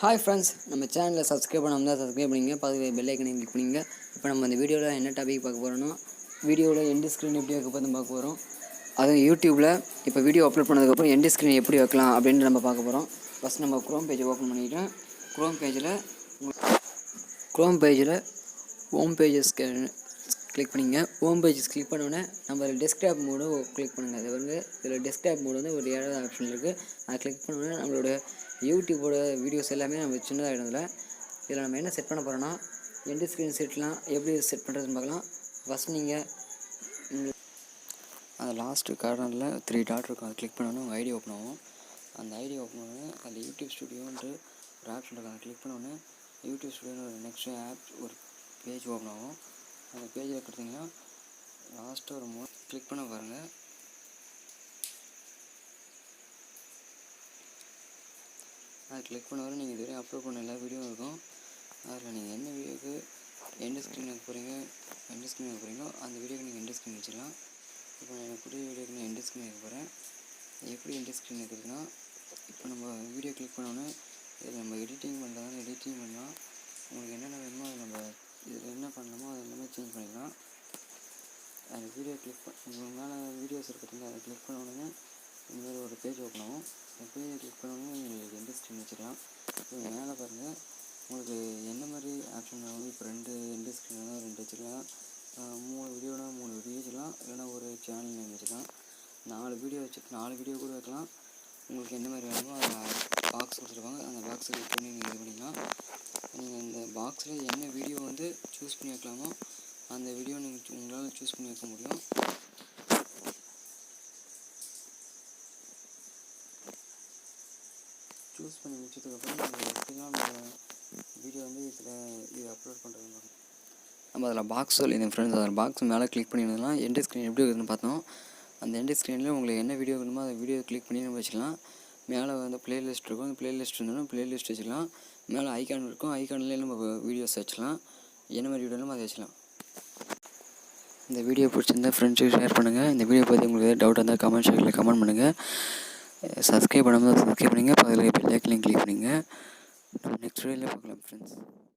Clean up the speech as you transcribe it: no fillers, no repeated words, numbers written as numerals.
Hi friends, நம்ம சேனலை subscribe பண்ணாமல் சப்ஸ்கிரைப் பண்ணிங்க, பக்கத்தில் பெல் ஐக்கனையும் கிளிக் பண்ணிங்க. இப்போ நம்ம இந்த வீடியோவில் என்ன டாபிக் பார்க்க போகிறோன்னா, வீடியோவில் எண்டு ஸ்க்ரீன் எப்படி வைக்க பார்த்து பார்க்க போகிறோம். அதுவும் யூடியூப்பில் இப்போ வீடியோ அப்லோட் பண்ணதுக்கப்புறம் எண்டு ஸ்க்ரீன் எப்படி வைக்கலாம் அப்படின்னு நம்ம பார்க்க போகிறோம். ஃபஸ்ட் நம்ம க்ரோம் பேஜை ஓப்பன் பண்ணிவிட்டேன். க்ரோம் பேஜில் ஹோம் பேஜஸ் கிளிக் பண்ணிங்க. ஹோம் பேஜஸ் கிளிக் பண்ணோன்னே நம்ம டெஸ்க்டாப் மோடு கிளிக் பண்ணுங்கள். அது வந்து இதில் டெஸ்க்டாப் மோடு வந்து ஒரு 7வது ஆப்ஷன் இருக்குது. அதை கிளிக் பண்ணோன்னே நம்மளோட யூடியூபோட வீடியோஸ் எல்லாமே நம்ம சின்னதாக இடத்துல இதில் நம்ம என்ன செட் பண்ண போகிறோன்னா, எண்டு ஸ்க்ரீன் செட்லாம் எப்படி செட் பண்ணுறதுன்னு பார்க்கலாம். ஃபஸ்ட் நீங்கள் அந்த லாஸ்ட்டு கார்னரில் 3 டாட் இருக்கும், அதை கிளிக் பண்ணோன்னே உங்கள் ஐடி ஓப்பன் ஆகும். அந்த ஐடி ஓப்பன் ஆனோடனே அதில் யூடியூப் ஸ்டுடியோன்ட்டு ஒரு ஆப்ஷன் இருக்கும், அதை கிளிக் பண்ணோன்னே யூடியூப் ஸ்டுடியோன்னு ஒரு நெக்ஸ்ட் ஆப் ஒரு பேஜ் ஓப்பன் ஆகும். அந்த பேஜில் கொடுத்தீங்கன்னா லாஸ்ட்டு ஒரு கிளிக் பண்ண பாருங்கள். அதை கிளிக் பண்ண வரை நீங்கள் இதுவரை அப்லோட் பண்ண எல்லா வீடியோவும் இருக்கும். அதில் நீங்கள் என்ன வீடியோக்கு எண்டு ஸ்க்ரீன் வைக்க போகிறீங்களோ அந்த வீடியோக்கு நீங்கள் எண்டு ஸ்க்ரீன் வச்சுக்கலாம். இப்போ நான் எனக்கு புதிய வீடியோக்கு நான் எண்டு ஸ்க்ரீன் வைக்க போகிறேன். எப்படி எண்டு ஸ்க்ரீன் வைக்கிறதுனா, இப்போ நம்ம வீடியோ கிளிக் பண்ணோன்னே இதில் நம்ம எடிட்டிங் பண்ணலாம். உங்களுக்கு என்னென்ன வேணுமோ அதை நம்ம இதில் என்ன பண்ணலாமோ அதை எல்லாமே சேஞ்ச் பண்ணிக்கலாம். அந்த வீடியோ உங்களுக்கு மேலே வீடியோஸ் இருக்கிறதுங்க, அதை கிளிக் பண்ணோடனே இந்தமாதிரி ஒரு பேஜ் ஓப்பன் ஆகும். அந்த பேஜை கிளிக் பண்ணோடனே நீங்கள் எண்டு ஸ்க்ரீன் வச்சுக்கலாம். இப்போ மேலே பாருங்கள், உங்களுக்கு என்ன மாதிரி ஆப்ஷன் ஆகும். இப்போ 2 எண்டு ஸ்க்ரீன் 2 வச்சுக்கலாம், 3 வீடியோனா 3 வீடியோ வச்சுக்கலாம், இல்லைனா ஒரு சேனல் நேம் வச்சுக்கலாம். 4 வீடியோ கூட வைக்கலாம். உங்களுக்கு எந்த மாதிரி வேணுமோ அதில் பாக்ஸ் கொடுத்துருப்பாங்க, அந்த பாக்ஸை கிளிக் பண்ணி நீங்கள் இது பண்ணிக்கலாம். நீங்கள் இந்த பாக்ஸில் என்ன வீடியோ வந்து சூஸ் பண்ணி வைக்கலாமோ அந்த வீடியோ நீங்கள் உங்களால் சூஸ் பண்ணி வைக்க முடியும். சூஸ் பண்ணி வச்சதுக்கப்புறம் நம்ம எப்படிலாம் நம்ம வீடியோ வந்து இது அப்லோட் பண்ணுறது நம்ம அதில் பாக்ஸ் சொல்லியிருந்தேன் ஃப்ரெண்ட்ஸ். அதில் பாக்ஸ் மேலே கிளிக் பண்ணியிருந்தோம்னா எண்டு ஸ்க்ரீன் எப்படி இருக்குதுன்னு பார்த்தோம். அந்த எண்டு ஸ்க்ரீனில் உங்களுக்கு என்ன வீடியோ வேணுமோ அந்த வீடியோ கிளிக் பண்ணி நம்ம வச்சுக்கலாம். மேலே வந்து ப்ளேலிஸ்ட் இருக்கும், அந்த ப்ளேலிஸ்ட் இருந்தோம்னா ப்ளேலிஸ்ட் வச்சுக்கலாம். மேலே ஐக்கான் இருக்கும், ஐக்கான்லேயே நம்ம வீடியோஸ் வச்சுக்கலாம். என்ன மாதிரி வீடியோ வேணுமோ அதை வச்சுக்கலாம். இந்த வீடியோ பிடிச்சிருந்தா ஃப்ரெண்ட்ஸுக்கு ஷேர் பண்ணுங்கள். இந்த வீடியோ பற்றி உங்களுக்கு ஏதாவது டவுட் இருந்தால் கமெண்ட் செக்ஷனில் கமெண்ட் பண்ணுங்கள். சப்ஸ்கிரைப் பண்ணாமல் சப்ஸ்கிரைப் பண்ணுங்கள், பக்கத்தில் பெல் ஐக்கனையும் கிளிக் பண்ணுங்கள். நம்ம நெக்ஸ்ட் வீடியோவில் பார்க்கலாம் ஃப்ரெண்ட்ஸ்.